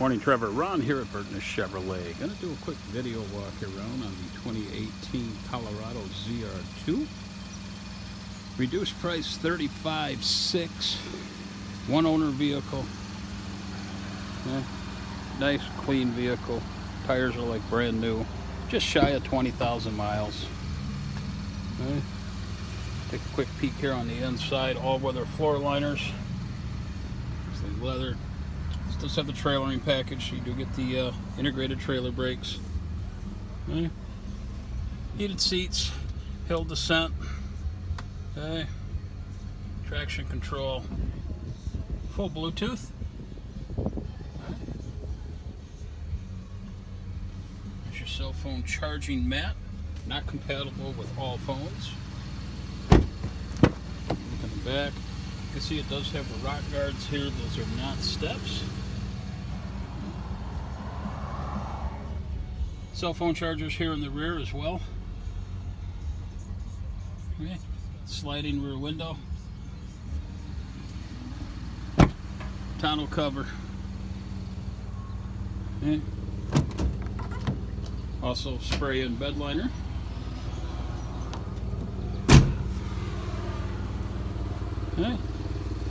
Morning, Trevor. Ron here at Burtness Chevrolet. Gonna do a quick video walk around on the 2018 Colorado ZR2. Reduced price $35,600. One owner vehicle. Nice, clean vehicle. Tires are like brand new. Just shy of 20,000 miles. Take a quick peek here on the inside. All-weather floor liners. Looks like leather. Still have the trailering package. You do get the integrated trailer brakes. Heated seats. Hill descent. Traction control. Full Bluetooth. There's your cell phone charging mat. Not compatible with all phones. Look in the back. You can see it does have the rock guards here. Those are not steps. Cell phone chargers here in the rear as well. Okay. Sliding rear window. Tonneau cover. Okay. Also spray-in bed liner. Okay.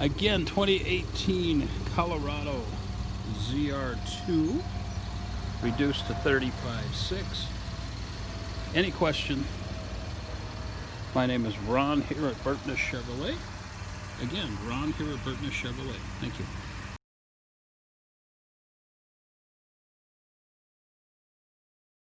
Again, 2018 Colorado ZR2. Reduced to $35,600. Any question? My name is Ron here at Burtness Chevrolet. Again, Ron here at Burtness Chevrolet. Thank you.